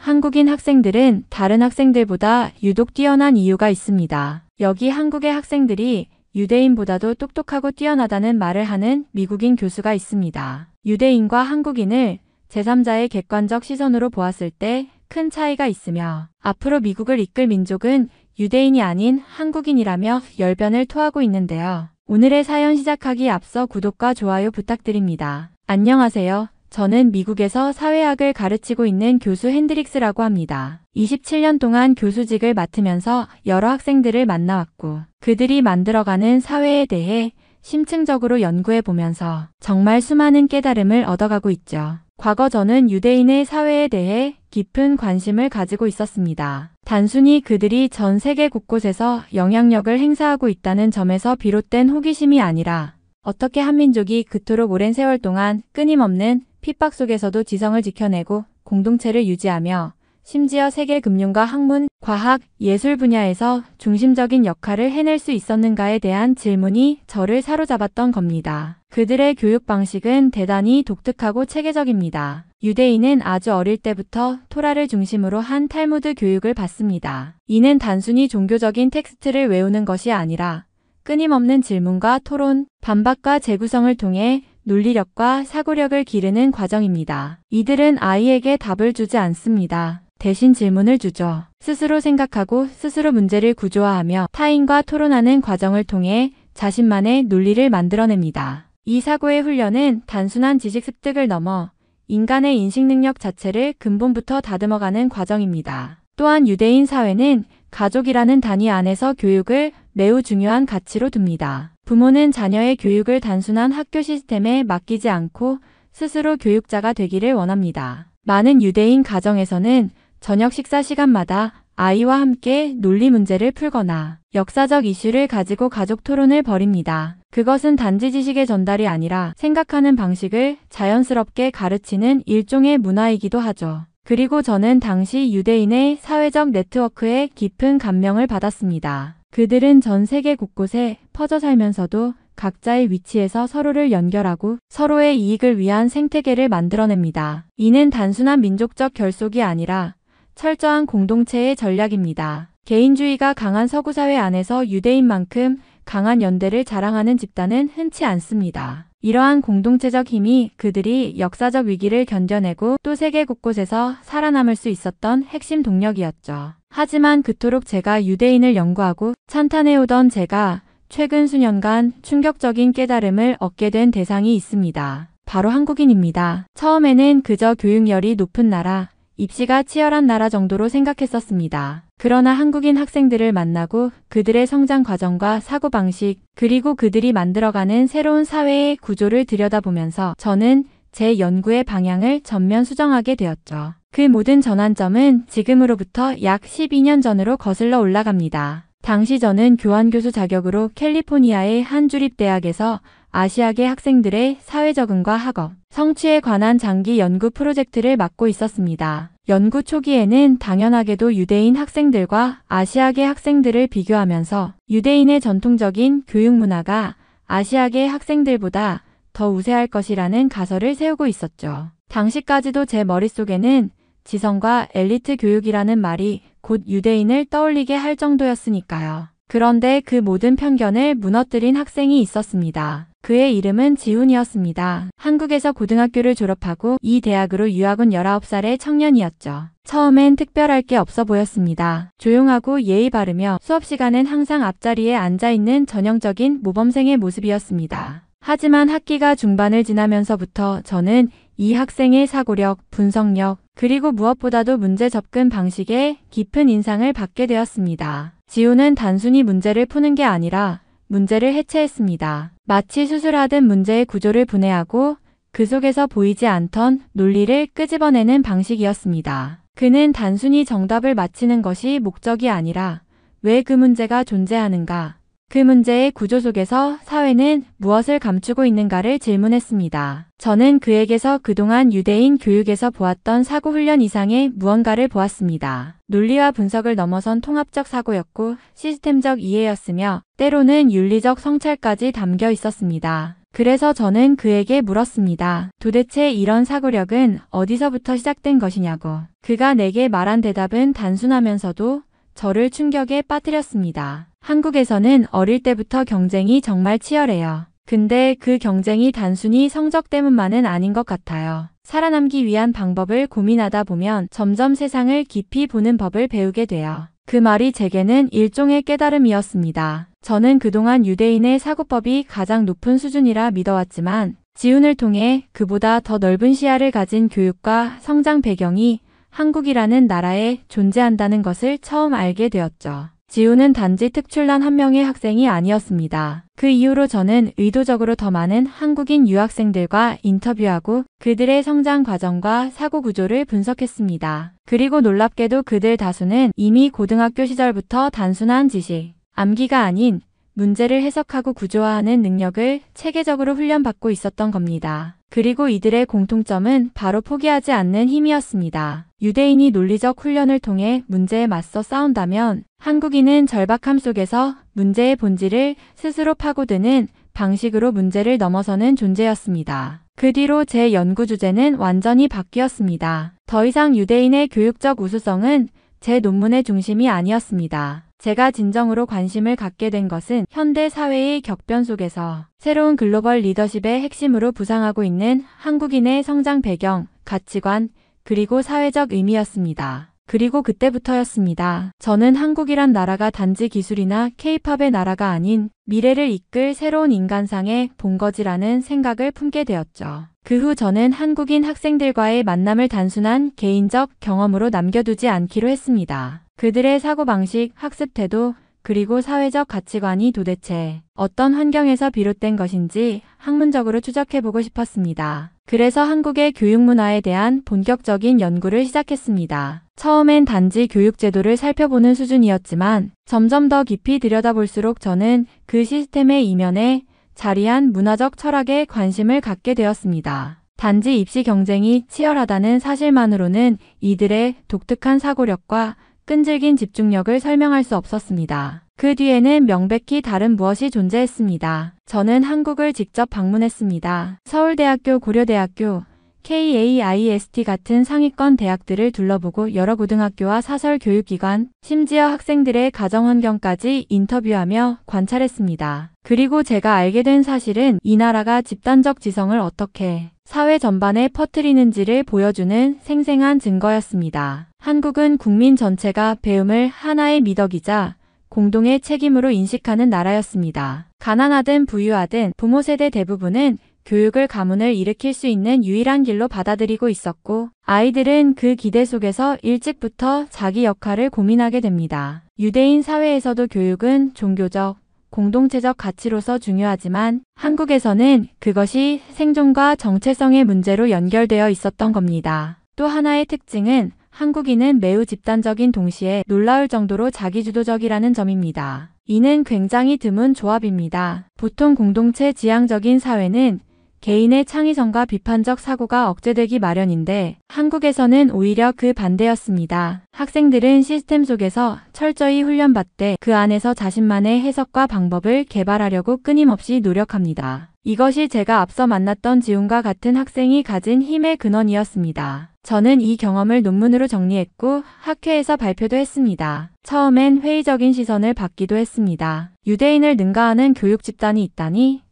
한국인 학생들은 다른 학생들보다 유독 뛰어난 이유가 있습니다. 여기 한국의 학생들이 유대인보다도 똑똑하고 뛰어나다는 말을 하는 미국인 교수가 있습니다. 유대인과 한국인을 제3자의 객관적 시선으로 보았을 때 큰 차이가 있으며 앞으로 미국을 이끌 민족은 유대인이 아닌 한국인이라며 열변을 토하고 있는데요. 오늘의 사연 시작하기 앞서 구독과 좋아요 부탁드립니다. 안녕하세요. 저는 미국에서 사회학을 가르치고 있는 교수 핸드릭스라고 합니다. 27년 동안 교수직을 맡으면서 여러 학생들을 만나왔고 그들이 만들어가는 사회에 대해 심층적으로 연구해보면서 정말 수많은 깨달음을 얻어가고 있죠. 과거 저는 유대인의 사회에 대해 깊은 관심을 가지고 있었습니다. 단순히 그들이 전 세계 곳곳에서 영향력을 행사하고 있다는 점에서 비롯된 호기심이 아니라 어떻게 한 민족이 그토록 오랜 세월 동안 끊임없는 핍박 속에서도 지성을 지켜내고 공동체를 유지하며 심지어 세계 금융과 학문, 과학, 예술 분야에서 중심적인 역할을 해낼 수 있었는가에 대한 질문이 저를 사로잡았던 겁니다. 그들의 교육 방식은 대단히 독특하고 체계적입니다. 유대인은 아주 어릴 때부터 토라를 중심으로 한 탈무드 교육을 받습니다. 이는 단순히 종교적인 텍스트를 외우는 것이 아니라 끊임없는 질문과 토론, 반박과 재구성을 통해 논리력과 사고력을 기르는 과정입니다. 이들은 아이에게 답을 주지 않습니다. 대신 질문을 주죠. 스스로 생각하고 스스로 문제를 구조화하며 타인과 토론하는 과정을 통해 자신만의 논리를 만들어냅니다. 이 사고의 훈련은 단순한 지식 습득을 넘어 인간의 인식 능력 자체를 근본부터 다듬어가는 과정입니다. 또한 유대인 사회는 가족이라는 단위 안에서 교육을 매우 중요한 가치로 둡니다. 부모는 자녀의 교육을 단순한 학교 시스템에 맡기지 않고 스스로 교육자가 되기를 원합니다. 많은 유대인 가정에서는 저녁 식사 시간마다 아이와 함께 논리 문제를 풀거나 역사적 이슈를 가지고 가족 토론을 벌입니다. 그것은 단지 지식의 전달이 아니라 생각하는 방식을 자연스럽게 가르치는 일종의 문화이기도 하죠. 그리고 저는 당시 유대인의 사회적 네트워크에 깊은 감명을 받았습니다. 그들은 전 세계 곳곳에 퍼져 살면서도 각자의 위치에서 서로를 연결하고 서로의 이익을 위한 생태계를 만들어냅니다. 이는 단순한 민족적 결속이 아니라 철저한 공동체의 전략입니다. 개인주의가 강한 서구 사회 안에서 유대인만큼 강한 연대를 자랑하는 집단은 흔치 않습니다. 이러한 공동체적 힘이 그들이 역사적 위기를 견뎌내고 또 세계 곳곳에서 살아남을 수 있었던 핵심 동력이었죠. 하지만 그토록 제가 유대인을 연구하고 찬탄해오던 제가 최근 수년간 충격적인 깨달음을 얻게 된 대상이 있습니다. 바로 한국인입니다. 처음에는 그저 교육열이 높은 나라, 입시가 치열한 나라 정도로 생각했었습니다. 그러나 한국인 학생들을 만나고 그들의 성장 과정과 사고방식, 그리고 그들이 만들어가는 새로운 사회의 구조를 들여다보면서 저는 제 연구의 방향을 전면 수정하게 되었죠. 그 모든 전환점은 지금으로부터 약 12년 전으로 거슬러 올라갑니다. 당시 저는 교환교수 자격으로 캘리포니아의 한 주립대학에서 아시아계 학생들의 사회 적응과 학업, 성취에 관한 장기 연구 프로젝트를 맡고 있었습니다. 연구 초기에는 당연하게도 유대인 학생들과 아시아계 학생들을 비교하면서 유대인의 전통적인 교육 문화가 아시아계 학생들보다 더 우세할 것이라는 가설을 세우고 있었죠. 당시까지도 제 머릿속에는 지성과 엘리트 교육이라는 말이 곧 유대인을 떠올리게 할 정도였으니까요. 그런데 그 모든 편견을 무너뜨린 학생이 있었습니다. 그의 이름은 지훈이었습니다. 한국에서 고등학교를 졸업하고 이 대학으로 유학 온 19살의 청년이었죠. 처음엔 특별할 게 없어 보였습니다. 조용하고 예의 바르며 수업 시간엔 항상 앞자리에 앉아있는 전형적인 모범생의 모습이었습니다. 하지만 학기가 중반을 지나면서부터 저는 이 학생의 사고력, 분석력, 그리고 무엇보다도 문제 접근 방식에 깊은 인상을 받게 되었습니다. 지훈은 단순히 문제를 푸는 게 아니라 문제를 해체했습니다. 마치 수술하듯 문제의 구조를 분해하고 그 속에서 보이지 않던 논리를 끄집어내는 방식이었습니다. 그는 단순히 정답을 맞히는 것이 목적이 아니라 왜 그 문제가 존재하는가, 그 문제의 구조 속에서 사회는 무엇을 감추고 있는가를 질문했습니다. 저는 그에게서 그동안 유대인 교육에서 보았던 사고훈련 이상의 무언가를 보았습니다. 논리와 분석을 넘어선 통합적 사고였고 시스템적 이해였으며 때로는 윤리적 성찰까지 담겨 있었습니다. 그래서 저는 그에게 물었습니다. 도대체 이런 사고력은 어디서부터 시작된 것이냐고. 그가 내게 말한 대답은 단순하면서도 저를 충격에 빠뜨렸습니다. 한국에서는 어릴 때부터 경쟁이 정말 치열해요. 근데 그 경쟁이 단순히 성적 때문만은 아닌 것 같아요. 살아남기 위한 방법을 고민하다 보면 점점 세상을 깊이 보는 법을 배우게 돼요. 그 말이 제게는 일종의 깨달음이었습니다. 저는 그동안 유대인의 사고법이 가장 높은 수준이라 믿어왔지만 지훈을 통해 그보다 더 넓은 시야를 가진 교육과 성장 배경이 한국이라는 나라에 존재한다는 것을 처음 알게 되었죠. 지훈은 단지 특출난 한 명의 학생이 아니었습니다. 그 이후로 저는 의도적으로 더 많은 한국인 유학생들과 인터뷰하고 그들의 성장 과정과 사고 구조를 분석했습니다. 그리고 놀랍게도 그들 다수는 이미 고등학교 시절부터 단순한 지식, 암기가 아닌 문제를 해석하고 구조화하는 능력을 체계적으로 훈련받고 있었던 겁니다. 그리고 이들의 공통점은 바로 포기하지 않는 힘이었습니다. 유대인이 논리적 훈련을 통해 문제에 맞서 싸운다면 한국인은 절박함 속에서 문제의 본질을 스스로 파고드는 방식으로 문제를 넘어서는 존재였습니다. 그 뒤로 제 연구 주제는 완전히 바뀌었습니다. 더 이상 유대인의 교육적 우수성은 제 논문의 중심이 아니었습니다. 제가 진정으로 관심을 갖게 된 것은 현대 사회의 격변 속에서 새로운 글로벌 리더십의 핵심으로 부상하고 있는 한국인의 성장 배경, 가치관, 그리고 사회적 의미였습니다. 그리고 그때부터였습니다. 저는 한국이란 나라가 단지 기술이나 케이팝의 나라가 아닌 미래를 이끌 새로운 인간상의 본거지라는 생각을 품게 되었죠. 그 후 저는 한국인 학생들과의 만남을 단순한 개인적 경험으로 남겨두지 않기로 했습니다. 그들의 사고방식, 학습 태도, 그리고 사회적 가치관이 도대체 어떤 환경에서 비롯된 것인지 학문적으로 추적해보고 싶었습니다. 그래서 한국의 교육 문화에 대한 본격적인 연구를 시작했습니다. 처음엔 단지 교육 제도를 살펴보는 수준이었지만 점점 더 깊이 들여다볼수록 저는 그 시스템의 이면에 자리한 문화적 철학에 관심을 갖게 되었습니다. 단지 입시 경쟁이 치열하다는 사실만으로는 이들의 독특한 사고력과 끈질긴 집중력을 설명할 수 없었습니다. 그 뒤에는 명백히 다른 무엇이 존재했습니다. 저는 한국을 직접 방문했습니다. 서울대학교, 고려대학교, KAIST 같은 상위권 대학들을 둘러보고 여러 고등학교와 사설 교육기관, 심지어 학생들의 가정환경까지 인터뷰하며 관찰했습니다. 그리고 제가 알게 된 사실은 이 나라가 집단적 지성을 어떻게 사회 전반에 퍼뜨리는지를 보여주는 생생한 증거였습니다. 한국은 국민 전체가 배움을 하나의 미덕이자 공동의 책임으로 인식하는 나라였습니다. 가난하든 부유하든 부모 세대 대부분은 교육을 가문을 일으킬 수 있는 유일한 길로 받아들이고 있었고 아이들은 그 기대 속에서 일찍부터 자기 역할을 고민하게 됩니다. 유대인 사회에서도 교육은 종교적, 공동체적 가치로서 중요하지만 한국에서는 그것이 생존과 정체성의 문제로 연결되어 있었던 겁니다. 또 하나의 특징은 한국인은 매우 집단적인 동시에 놀라울 정도로 자기주도적이라는 점입니다. 이는 굉장히 드문 조합입니다. 보통 공동체 지향적인 사회는 개인의 창의성과 비판적 사고가 억제되기 마련인데 한국에서는 오히려 그 반대였습니다. 학생들은 시스템 속에서 철저히 훈련받되 그 안에서 자신만의 해석과 방법을 개발하려고 끊임없이 노력합니다. 이것이 제가 앞서 만났던 지훈과 같은 학생이 가진 힘의 근원이었습니다. 저는 이 경험을 논문으로 정리했고 학회에서 발표도 했습니다. 처음엔 회의적인 시선을 받기도 했습니다. 유대인을 능가하는 교육 집단이 있다니?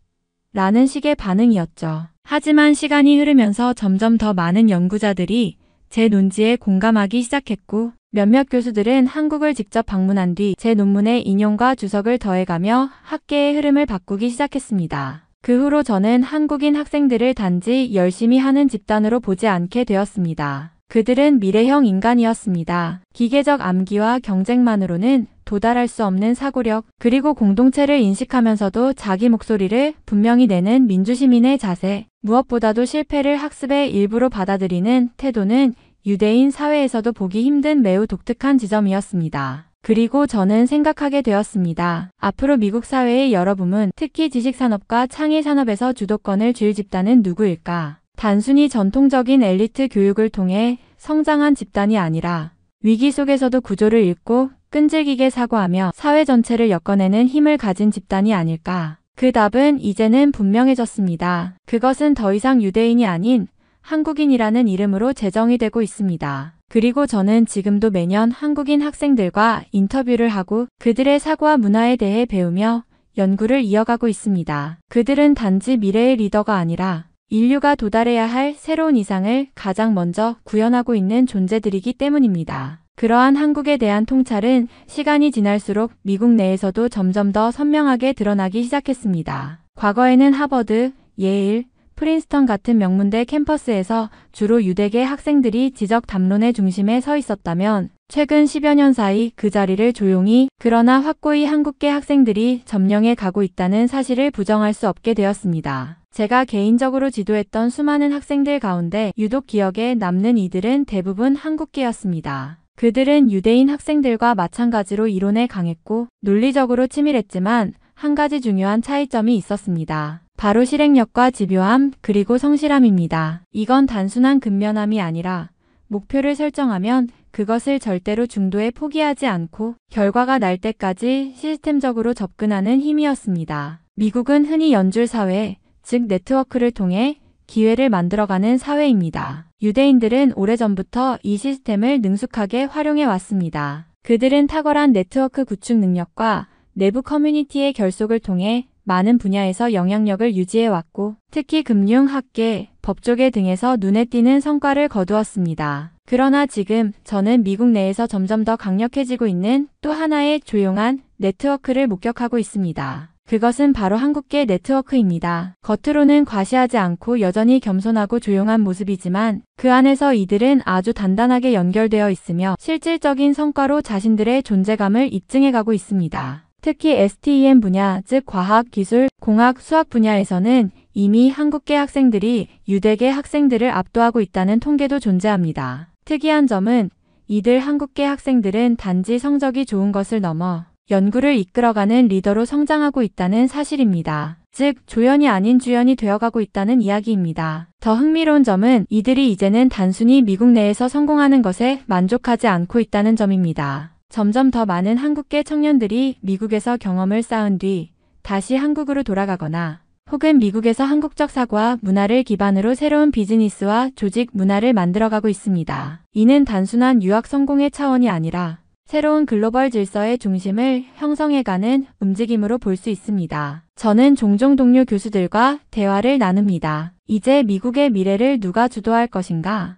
라는 식의 반응이었죠. 하지만 시간이 흐르면서 점점 더 많은 연구자들이 제 논지에 공감하기 시작했고 몇몇 교수들은 한국을 직접 방문한 뒤 제 논문에 인용과 주석을 더해가며 학계의 흐름을 바꾸기 시작했습니다. 그 후로 저는 한국인 학생들을 단지 열심히 하는 집단으로 보지 않게 되었습니다. 그들은 미래형 인간이었습니다. 기계적 암기와 경쟁만으로는 도달할 수 없는 사고력, 그리고 공동체를 인식하면서도 자기 목소리를 분명히 내는 민주시민의 자세, 무엇보다도 실패를 학습의 일부로 받아들이는 태도는 유대인 사회에서도 보기 힘든 매우 독특한 지점이었습니다. 그리고 저는 생각하게 되었습니다. 앞으로 미국 사회의 여러 부문, 특히 지식산업과 창의산업에서 주도권을 쥘 집단은 누구일까? 단순히 전통적인 엘리트 교육을 통해 성장한 집단이 아니라 위기 속에서도 구조를 읽고 끈질기게 사고하며 사회 전체를 엮어내는 힘을 가진 집단이 아닐까? 그 답은 이제는 분명해졌습니다. 그것은 더 이상 유대인이 아닌 한국인이라는 이름으로 제정이 되고 있습니다. 그리고 저는 지금도 매년 한국인 학생들과 인터뷰를 하고 그들의 사고와 문화에 대해 배우며 연구를 이어가고 있습니다. 그들은 단지 미래의 리더가 아니라 인류가 도달해야 할 새로운 이상을 가장 먼저 구현하고 있는 존재들이기 때문입니다. 그러한 한국에 대한 통찰은 시간이 지날수록 미국 내에서도 점점 더 선명하게 드러나기 시작했습니다. 과거에는 하버드, 예일, 프린스턴 같은 명문대 캠퍼스에서 주로 유대계 학생들이 지적 담론의 중심에 서 있었다면 최근 10여 년 사이 그 자리를 조용히 그러나 확고히 한국계 학생들이 점령해 가고 있다는 사실을 부정할 수 없게 되었습니다. 제가 개인적으로 지도했던 수많은 학생들 가운데 유독 기억에 남는 이들은 대부분 한국계였습니다. 그들은 유대인 학생들과 마찬가지로 이론에 강했고 논리적으로 치밀했지만 한 가지 중요한 차이점이 있었습니다. 바로 실행력과 집요함 그리고 성실함입니다. 이건 단순한 근면함이 아니라 목표를 설정하면 그것을 절대로 중도에 포기하지 않고 결과가 날 때까지 시스템적으로 접근하는 힘이었습니다. 미국은 흔히 연줄 사회, 즉 네트워크를 통해 기회를 만들어가는 사회입니다. 유대인들은 오래전부터 이 시스템을 능숙하게 활용해 왔습니다. 그들은 탁월한 네트워크 구축 능력과 내부 커뮤니티의 결속을 통해 많은 분야에서 영향력을 유지해왔고 특히 금융, 학계, 법조계 등에서 눈에 띄는 성과를 거두었습니다. 그러나 지금 저는 미국 내에서 점점 더 강력해지고 있는 또 하나의 조용한 네트워크를 목격하고 있습니다. 그것은 바로 한국계 네트워크입니다. 겉으로는 과시하지 않고 여전히 겸손하고 조용한 모습이지만 그 안에서 이들은 아주 단단하게 연결되어 있으며 실질적인 성과로 자신들의 존재감을 입증해가고 있습니다. 특히 STEM 분야, 즉 과학, 기술, 공학, 수학 분야에서는 이미 한국계 학생들이 유대계 학생들을 압도하고 있다는 통계도 존재합니다. 특이한 점은 이들 한국계 학생들은 단지 성적이 좋은 것을 넘어 연구를 이끌어가는 리더로 성장하고 있다는 사실입니다. 즉, 조연이 아닌 주연이 되어가고 있다는 이야기입니다. 더 흥미로운 점은 이들이 이제는 단순히 미국 내에서 성공하는 것에 만족하지 않고 있다는 점입니다. 점점 더 많은 한국계 청년들이 미국에서 경험을 쌓은 뒤 다시 한국으로 돌아가거나 혹은 미국에서 한국적 사고와 문화를 기반으로 새로운 비즈니스와 조직 문화를 만들어가고 있습니다. 이는 단순한 유학 성공의 차원이 아니라 새로운 글로벌 질서의 중심을 형성해가는 움직임으로 볼 수 있습니다. 저는 종종 동료 교수들과 대화를 나눕니다. 이제 미국의 미래를 누가 주도할 것인가?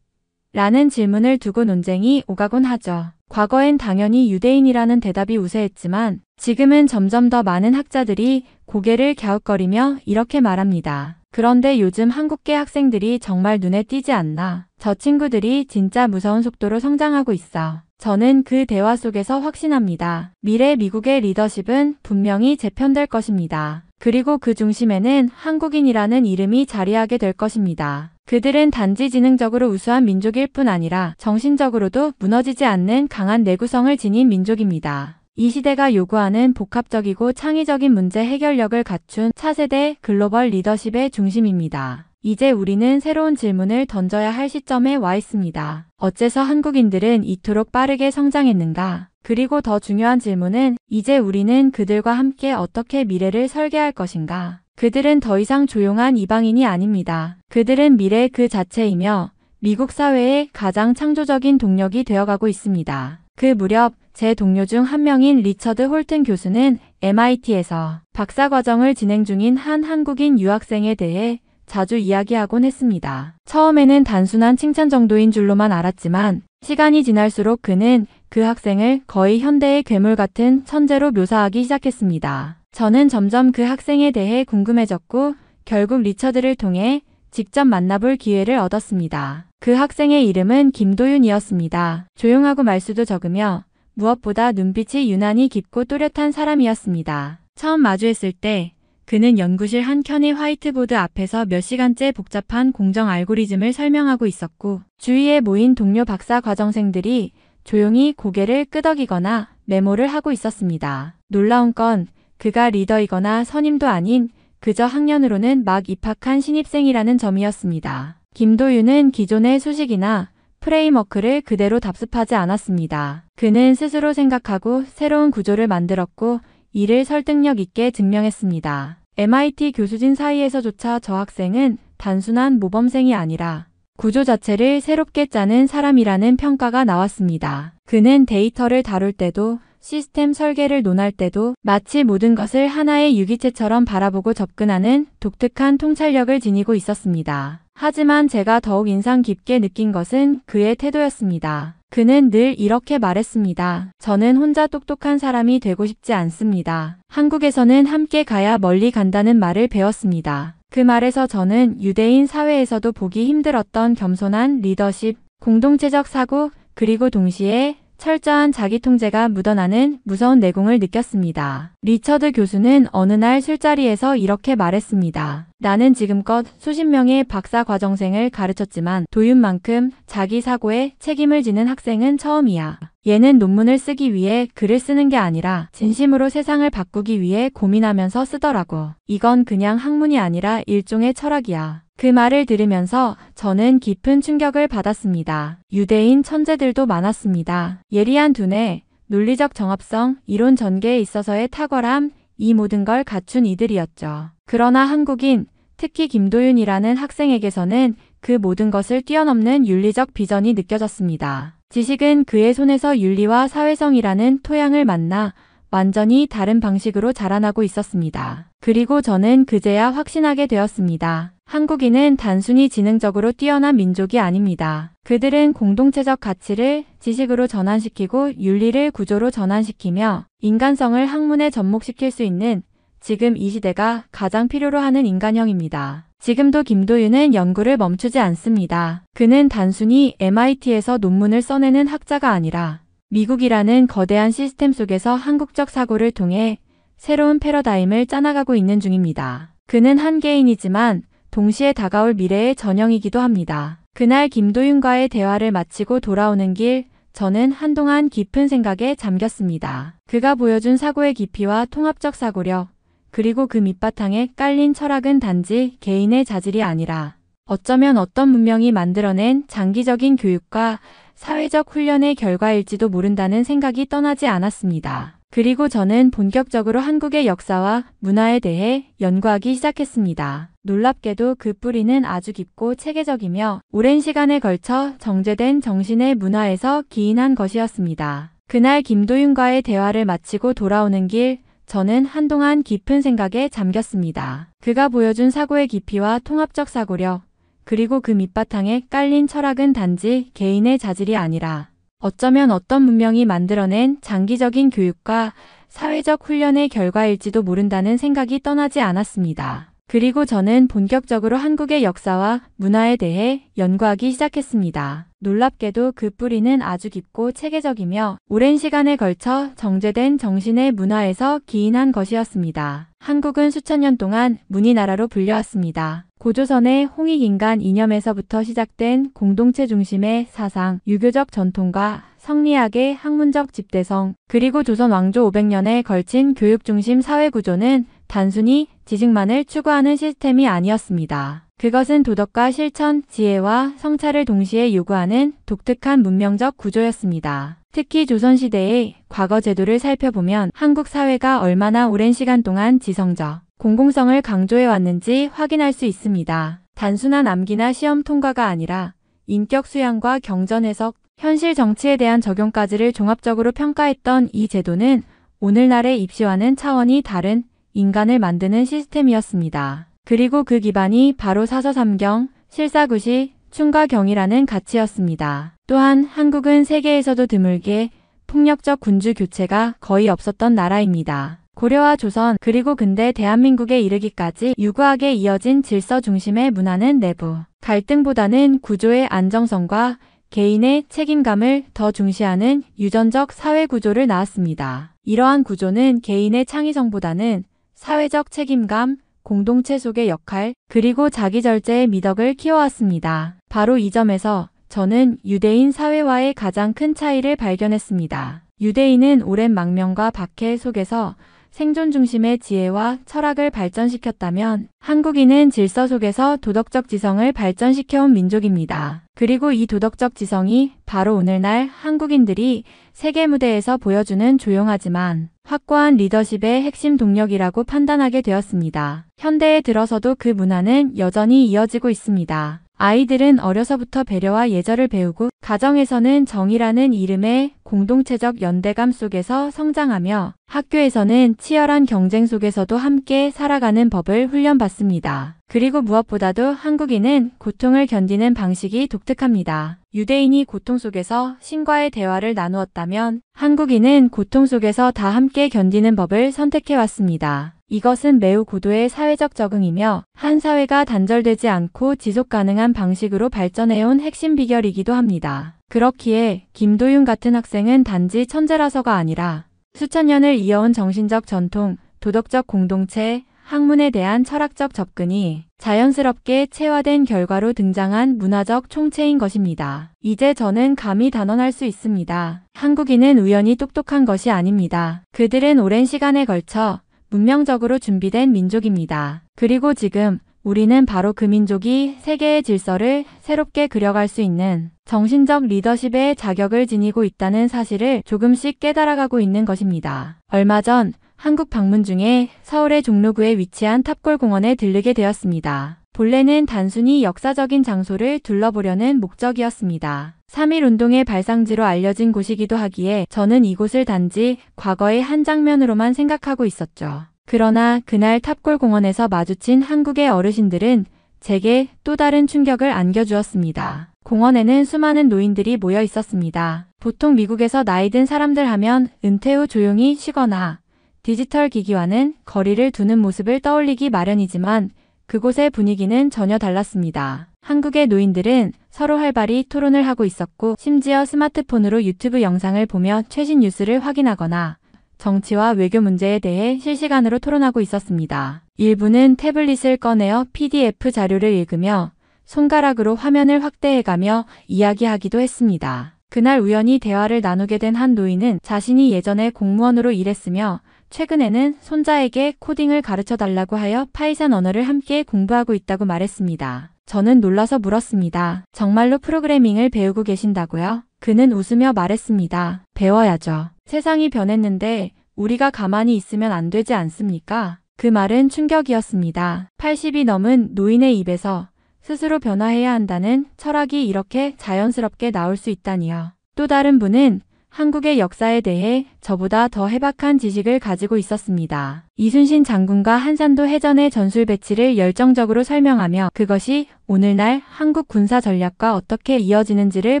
라는 질문을 두고 논쟁이 오가곤 하죠. 과거엔 당연히 유대인이라는 대답이 우세했지만 지금은 점점 더 많은 학자들이 고개를 갸웃거리며 이렇게 말합니다. 그런데 요즘 한국계 학생들이 정말 눈에 띄지 않나? 저 친구들이 진짜 무서운 속도로 성장하고 있어. 저는 그 대화 속에서 확신합니다. 미래 미국의 리더십은 분명히 재편될 것입니다. 그리고 그 중심에는 한국인이라는 이름이 자리하게 될 것입니다. 그들은 단지 지능적으로 우수한 민족일 뿐 아니라 정신적으로도 무너지지 않는 강한 내구성을 지닌 민족입니다. 이 시대가 요구하는 복합적이고 창의적인 문제 해결력을 갖춘 차세대 글로벌 리더십의 중심입니다. 이제 우리는 새로운 질문을 던져야 할 시점에 와 있습니다. 어째서 한국인들은 이토록 빠르게 성장했는가? 그리고 더 중요한 질문은 이제 우리는 그들과 함께 어떻게 미래를 설계할 것인가? 그들은 더 이상 조용한 이방인이 아닙니다. 그들은 미래 그 자체이며 미국 사회의 가장 창조적인 동력이 되어가고 있습니다. 그 무렵 제 동료 중 한 명인 리처드 홀튼 교수는 MIT에서 박사과정을 진행 중인 한 한국인 유학생에 대해 자주 이야기하곤 했습니다. 처음에는 단순한 칭찬 정도인 줄로만 알았지만 시간이 지날수록 그는 그 학생을 거의 현대의 괴물 같은 천재로 묘사하기 시작했습니다. 저는 점점 그 학생에 대해 궁금해졌고 결국 리처드를 통해 직접 만나볼 기회를 얻었습니다. 그 학생의 이름은 김도윤이었습니다. 조용하고 말수도 적으며 무엇보다 눈빛이 유난히 깊고 또렷한 사람이었습니다. 처음 마주했을 때 그는 연구실 한 켠의 화이트보드 앞에서 몇 시간째 복잡한 공정 알고리즘을 설명하고 있었고 주위에 모인 동료 박사 과정생들이 조용히 고개를 끄덕이거나 메모를 하고 있었습니다. 놀라운 건 그가 리더이거나 선임도 아닌 그저 학년으로는 막 입학한 신입생이라는 점이었습니다. 김도윤은 기존의 수식이나 프레임워크를 그대로 답습하지 않았습니다. 그는 스스로 생각하고 새로운 구조를 만들었고 이를 설득력 있게 증명했습니다. MIT 교수진 사이에서조차 저 학생은 단순한 모범생이 아니라 구조 자체를 새롭게 짜는 사람이라는 평가가 나왔습니다. 그는 데이터를 다룰 때도 시스템 설계를 논할 때도 마치 모든 것을 하나의 유기체처럼 바라보고 접근하는 독특한 통찰력을 지니고 있었습니다. 하지만 제가 더욱 인상 깊게 느낀 것은 그의 태도였습니다. 그는 늘 이렇게 말했습니다. 저는 혼자 똑똑한 사람이 되고 싶지 않습니다. 한국에서는 함께 가야 멀리 간다는 말을 배웠습니다. 그 말에서 저는 유대인 사회에서도 보기 힘들었던 겸손한 리더십, 공동체적 사고, 그리고 동시에 철저한 자기 통제가 묻어나는 무서운 내공을 느꼈습니다. 리처드 교수는 어느 날 술자리에서 이렇게 말했습니다. 나는 지금껏 수십 명의 박사 과정생을 가르쳤지만 도윤만큼 자기 사고에 책임을 지는 학생은 처음이야. 얘는 논문을 쓰기 위해 글을 쓰는 게 아니라 진심으로 세상을 바꾸기 위해 고민하면서 쓰더라고. 이건 그냥 학문이 아니라 일종의 철학이야. 그 말을 들으면서 저는 깊은 충격을 받았습니다. 유대인 천재들도 많았습니다. 예리한 두뇌, 논리적 정합성, 이론 전개에 있어서의 탁월함, 이 모든 걸 갖춘 이들이었죠. 그러나 한국인, 특히 김도윤이라는 학생에게서는 그 모든 것을 뛰어넘는 윤리적 비전이 느껴졌습니다. 지식은 그의 손에서 윤리와 사회성이라는 토양을 만나 완전히 다른 방식으로 자라나고 있었습니다. 그리고 저는 그제야 확신하게 되었습니다. 한국인은 단순히 지능적으로 뛰어난 민족이 아닙니다. 그들은 공동체적 가치를 지식으로 전환시키고 윤리를 구조로 전환시키며 인간성을 학문에 접목시킬 수 있는 지금 이 시대가 가장 필요로 하는 인간형입니다. 지금도 김도윤은 연구를 멈추지 않습니다. 그는 단순히 MIT에서 논문을 써내는 학자가 아니라 미국이라는 거대한 시스템 속에서 한국적 사고를 통해 새로운 패러다임을 짜나가고 있는 중입니다. 그는 한 개인이지만 동시에 다가올 미래의 전형이기도 합니다. 그날 김도윤과의 대화를 마치고 돌아오는 길, 저는 한동안 깊은 생각에 잠겼습니다. 그가 보여준 사고의 깊이와 통합적 사고력, 그리고 그 밑바탕에 깔린 철학은 단지 개인의 자질이 아니라 어쩌면 어떤 문명이 만들어낸 장기적인 교육과 사회적 훈련의 결과일지도 모른다는 생각이 떠나지 않았습니다. 그리고 저는 본격적으로 한국의 역사와 문화에 대해 연구하기 시작했습니다. 놀랍게도 그 뿌리는 아주 깊고 체계적이며 오랜 시간에 걸쳐 정제된 정신의 문화에서 기인한 것이었습니다. 그날 김도윤과의 대화를 마치고 돌아오는 길, 저는 한동안 깊은 생각에 잠겼습니다. 그가 보여준 사고의 깊이와 통합적 사고력, 그리고 그 밑바탕에 깔린 철학은 단지 개인의 자질이 아니라 어쩌면 어떤 문명이 만들어낸 장기적인 교육과 사회적 훈련의 결과일지도 모른다는 생각이 떠나지 않았습니다. 그리고 저는 본격적으로 한국의 역사와 문화에 대해 연구하기 시작했습니다. 놀랍게도 그 뿌리는 아주 깊고 체계적이며 오랜 시간에 걸쳐 정제된 정신의 문화에서 기인한 것이었습니다. 한국은 수천 년 동안 문이나라로 불려왔습니다. 고조선의 홍익인간 이념에서부터 시작된 공동체 중심의 사상, 유교적 전통과 성리학의 학문적 집대성, 그리고 조선 왕조 500년에 걸친 교육 중심 사회 구조는 단순히 지식만을 추구하는 시스템이 아니었습니다. 그것은 도덕과 실천, 지혜와 성찰을 동시에 요구하는 독특한 문명적 구조였습니다. 특히 조선시대의 과거 제도를 살펴보면 한국 사회가 얼마나 오랜 시간 동안 지성적, 공공성을 강조해왔는지 확인할 수 있습니다. 단순한 암기나 시험 통과가 아니라 인격 수양과 경전 해석, 현실 정치에 대한 적용까지를 종합적으로 평가했던 이 제도는 오늘날의 입시와는 차원이 다른 인간을 만드는 시스템이었습니다. 그리고 그 기반이 바로 사서삼경, 실사구시, 충과경이라는 가치였습니다. 또한 한국은 세계에서도 드물게 폭력적 군주 교체가 거의 없었던 나라입니다. 고려와 조선, 그리고 근대 대한민국에 이르기까지 유구하게 이어진 질서 중심의 문화는 내부 갈등보다는 구조의 안정성과 개인의 책임감을 더 중시하는 유전적 사회 구조를 낳았습니다. 이러한 구조는 개인의 창의성보다는 사회적 책임감, 공동체 속의 역할, 그리고 자기절제의 미덕을 키워왔습니다. 바로 이 점에서 저는 유대인 사회와의 가장 큰 차이를 발견했습니다. 유대인은 오랜 망명과 박해 속에서 생존 중심의 지혜와 철학을 발전시켰다면 한국인은 질서 속에서 도덕적 지성을 발전시켜온 민족입니다. 그리고 이 도덕적 지성이 바로 오늘날 한국인들이 세계 무대에서 보여주는 조용하지만 확고한 리더십의 핵심 동력이라고 판단하게 되었습니다. 현대에 들어서도 그 문화는 여전히 이어지고 있습니다. 아이들은 어려서부터 배려와 예절을 배우고 가정에서는 정의라는 이름의 공동체적 연대감 속에서 성장하며 학교에서는 치열한 경쟁 속에서도 함께 살아가는 법을 훈련받습니다. 그리고 무엇보다도 한국인은 고통을 견디는 방식이 독특합니다. 유대인이 고통 속에서 신과의 대화를 나누었다면 한국인은 고통 속에서 다 함께 견디는 법을 선택해왔습니다. 이것은 매우 고도의 사회적 적응이며 한 사회가 단절되지 않고 지속 가능한 방식으로 발전해온 핵심 비결이기도 합니다. 그렇기에 김도윤 같은 학생은 단지 천재라서가 아니라 수천 년을 이어온 정신적 전통, 도덕적 공동체, 학문에 대한 철학적 접근이 자연스럽게 체화된 결과로 등장한 문화적 총체인 것입니다. 이제 저는 감히 단언할 수 있습니다. 한국인은 우연히 똑똑한 것이 아닙니다. 그들은 오랜 시간에 걸쳐 문명적으로 준비된 민족입니다. 그리고 지금 우리는 바로 그 민족이 세계의 질서를 새롭게 그려갈 수 있는 정신적 리더십의 자격을 지니고 있다는 사실을 조금씩 깨달아가고 있는 것입니다. 얼마 전 한국 방문 중에 서울의 종로구에 위치한 탑골공원에 들르게 되었습니다. 본래는 단순히 역사적인 장소를 둘러보려는 목적이었습니다. 3.1 운동의 발상지로 알려진 곳이기도 하기에 저는 이곳을 단지 과거의 한 장면으로만 생각하고 있었죠. 그러나 그날 탑골공원에서 마주친 한국의 어르신들은 제게 또 다른 충격을 안겨주었습니다. 공원에는 수많은 노인들이 모여 있었습니다. 보통 미국에서 나이 든 사람들 하면 은퇴 후 조용히 쉬거나 디지털 기기와는 거리를 두는 모습을 떠올리기 마련이지만 그곳의 분위기는 전혀 달랐습니다. 한국의 노인들은 서로 활발히 토론을 하고 있었고 심지어 스마트폰으로 유튜브 영상을 보며 최신 뉴스를 확인하거나 정치와 외교 문제에 대해 실시간으로 토론하고 있었습니다. 일부는 태블릿을 꺼내어 PDF 자료를 읽으며 손가락으로 화면을 확대해가며 이야기하기도 했습니다. 그날 우연히 대화를 나누게 된 한 노인은 자신이 예전에 공무원으로 일했으며 최근에는 손자에게 코딩을 가르쳐달라고 하여 파이썬 언어를 함께 공부하고 있다고 말했습니다. 저는 놀라서 물었습니다. 정말로 프로그래밍을 배우고 계신다고요? 그는 웃으며 말했습니다. 배워야죠. 세상이 변했는데 우리가 가만히 있으면 안 되지 않습니까? 그 말은 충격이었습니다. 80이 넘은 노인의 입에서 스스로 변화해야 한다는 철학이 이렇게 자연스럽게 나올 수 있다니요. 또 다른 분은 한국의 역사에 대해 저보다 더 해박한 지식을 가지고 있었습니다. 이순신 장군과 한산도 해전의 전술 배치를 열정적으로 설명하며 그것이 오늘날 한국 군사 전략과 어떻게 이어지는지를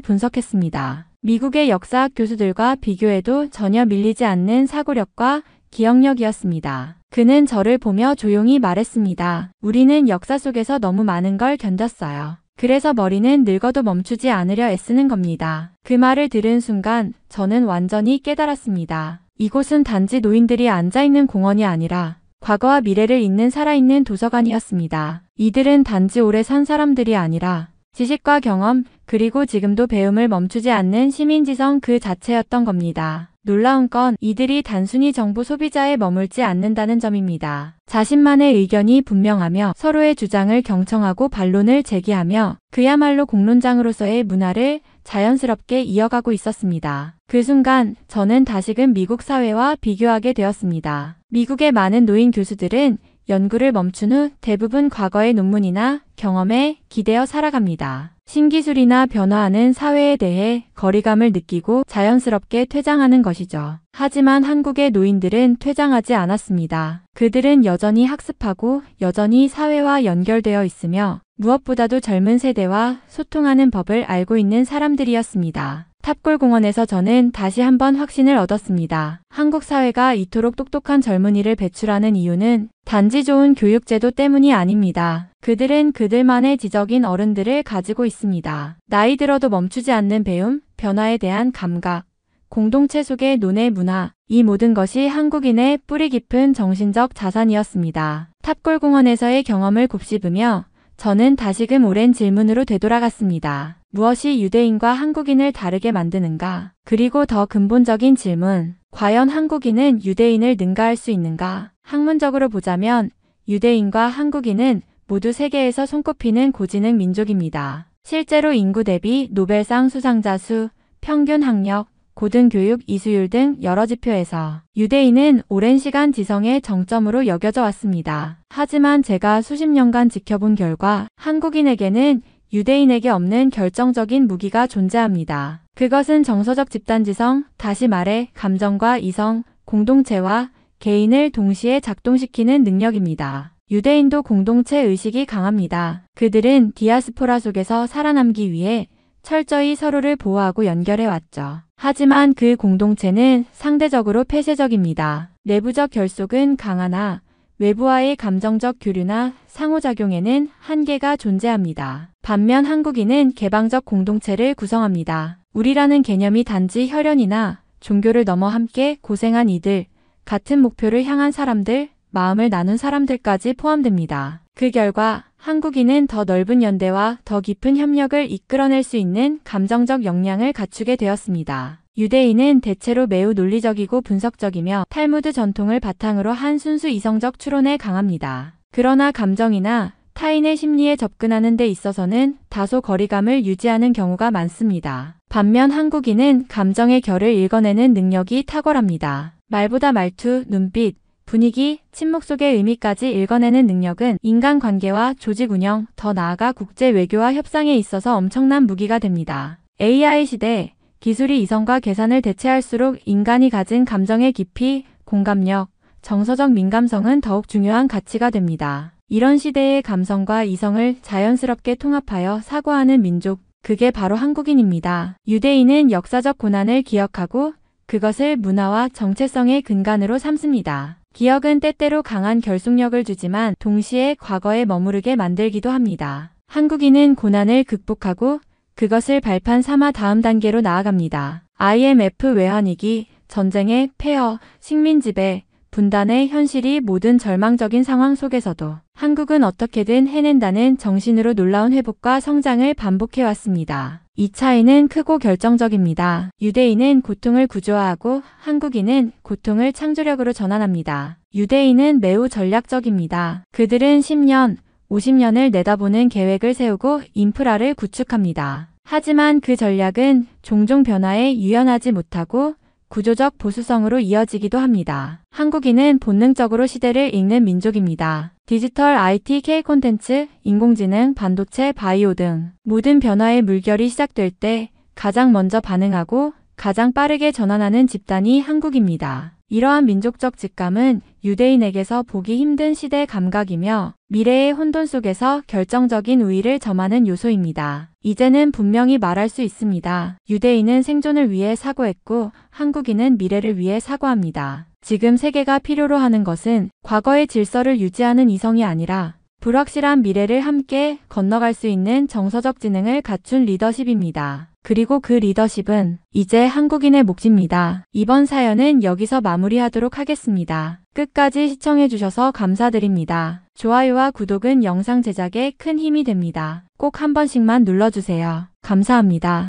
분석했습니다. 미국의 역사학 교수들과 비교해도 전혀 밀리지 않는 사고력과 기억력이었습니다. 그는 저를 보며 조용히 말했습니다. 우리는 역사 속에서 너무 많은 걸 견뎠어요. 그래서 머리는 늙어도 멈추지 않으려 애쓰는 겁니다. 그 말을 들은 순간 저는 완전히 깨달았습니다. 이곳은 단지 노인들이 앉아있는 공원이 아니라 과거와 미래를 잇는 살아있는 도서관이었습니다. 이들은 단지 오래 산 사람들이 아니라 지식과 경험, 그리고 지금도 배움을 멈추지 않는 시민지성 그 자체였던 겁니다. 놀라운 건 이들이 단순히 정보 소비자에 머물지 않는다는 점입니다. 자신만의 의견이 분명하며 서로의 주장을 경청하고 반론을 제기하며 그야말로 공론장으로서의 문화를 자연스럽게 이어가고 있었습니다. 그 순간 저는 다시금 미국 사회와 비교하게 되었습니다. 미국의 많은 노인 교수들은 연구를 멈춘 후 대부분 과거의 논문이나 경험에 기대어 살아갑니다. 신기술이나 변화하는 사회에 대해 거리감을 느끼고 자연스럽게 퇴장하는 것이죠. 하지만 한국의 노인들은 퇴장하지 않았습니다. 그들은 여전히 학습하고 여전히 사회와 연결되어 있으며 무엇보다도 젊은 세대와 소통하는 법을 알고 있는 사람들이었습니다. 탑골공원에서 저는 다시 한번 확신을 얻었습니다. 한국 사회가 이토록 똑똑한 젊은이를 배출하는 이유는 단지 좋은 교육제도 때문이 아닙니다. 그들은 그들만의 지적인 어른들을 가지고 있습니다. 나이 들어도 멈추지 않는 배움, 변화에 대한 감각, 공동체 속의 논의 문화, 이 모든 것이 한국인의 뿌리 깊은 정신적 자산이었습니다. 탑골공원에서의 경험을 곱씹으며 저는 다시금 오랜 질문으로 되돌아갔습니다. 무엇이 유대인과 한국인을 다르게 만드는가? 그리고 더 근본적인 질문, 과연 한국인은 유대인을 능가할 수 있는가? 학문적으로 보자면 유대인과 한국인은 모두 세계에서 손꼽히는 고지능 민족입니다. 실제로 인구 대비 노벨상 수상자 수, 평균 학력, 고등교육 이수율 등 여러 지표에서 유대인은 오랜 시간 지성의 정점으로 여겨져 왔습니다. 하지만 제가 수십 년간 지켜본 결과 한국인에게는 유대인에게 없는 결정적인 무기가 존재합니다. 그것은 정서적 집단지성, 다시 말해 감정과 이성, 공동체와 개인을 동시에 작동시키는 능력입니다. 유대인도 공동체 의식이 강합니다. 그들은 디아스포라 속에서 살아남기 위해 철저히 서로를 보호하고 연결해왔죠. 하지만 그 공동체는 상대적으로 폐쇄적입니다. 내부적 결속은 강하나 외부와의 감정적 교류나 상호작용에는 한계가 존재합니다. 반면 한국인은 개방적 공동체를 구성합니다. 우리라는 개념이 단지 혈연이나 종교를 넘어 함께 고생한 이들, 같은 목표를 향한 사람들, 마음을 나눈 사람들까지 포함됩니다. 그 결과 한국인은 더 넓은 연대와 더 깊은 협력을 이끌어낼 수 있는 감정적 역량을 갖추게 되었습니다. 유대인은 대체로 매우 논리적이고 분석적이며 탈무드 전통을 바탕으로 한 순수 이성적 추론에 강합니다. 그러나 감정이나 타인의 심리에 접근하는 데 있어서는 다소 거리감을 유지하는 경우가 많습니다. 반면 한국인은 감정의 결을 읽어내는 능력이 탁월합니다. 말보다 말투, 눈빛, 분위기, 침묵 속의 의미까지 읽어내는 능력은 인간관계와 조직 운영, 더 나아가 국제 외교와 협상에 있어서 엄청난 무기가 됩니다. AI 시대, 기술이 이성과 계산을 대체할수록 인간이 가진 감정의 깊이, 공감력, 정서적 민감성은 더욱 중요한 가치가 됩니다. 이런 시대의 감성과 이성을 자연스럽게 통합하여 사고하는 민족, 그게 바로 한국인입니다. 유대인은 역사적 고난을 기억하고 그것을 문화와 정체성의 근간으로 삼습니다. 기억은 때때로 강한 결속력을 주지만 동시에 과거에 머무르게 만들기도 합니다. 한국인은 고난을 극복하고 그것을 발판 삼아 다음 단계로 나아갑니다. IMF 외환위기, 전쟁의 폐허, 식민지배, 분단의 현실이 모든 절망적인 상황 속에서도 한국은 어떻게든 해낸다는 정신으로 놀라운 회복과 성장을 반복해왔습니다. 이 차이는 크고 결정적입니다. 유대인은 고통을 구조화하고 한국인은 고통을 창조력으로 전환합니다. 유대인은 매우 전략적입니다. 그들은 10년, 50년을 내다보는 계획을 세우고 인프라를 구축합니다. 하지만 그 전략은 종종 변화에 유연하지 못하고 구조적 보수성으로 이어지기도 합니다. 한국인은 본능적으로 시대를 읽는 민족입니다. 디지털 IT, K 콘텐츠, 인공지능, 반도체, 바이오 등 모든 변화의 물결이 시작될 때 가장 먼저 반응하고 가장 빠르게 전환하는 집단이 한국입니다. 이러한 민족적 직감은 유대인에게서 보기 힘든 시대 감각이며 미래의 혼돈 속에서 결정적인 우위를 점하는 요소입니다. 이제는 분명히 말할 수 있습니다. 유대인은 생존을 위해 사고했고 한국인은 미래를 위해 사고합니다. 지금 세계가 필요로 하는 것은 과거의 질서를 유지하는 이성이 아니라 불확실한 미래를 함께 건너갈 수 있는 정서적 지능을 갖춘 리더십입니다. 그리고 그 리더십은 이제 한국인의 몫입니다. 이번 사연은 여기서 마무리하도록 하겠습니다. 끝까지 시청해주셔서 감사드립니다. 좋아요와 구독은 영상 제작에 큰 힘이 됩니다. 꼭 한 번씩만 눌러주세요. 감사합니다.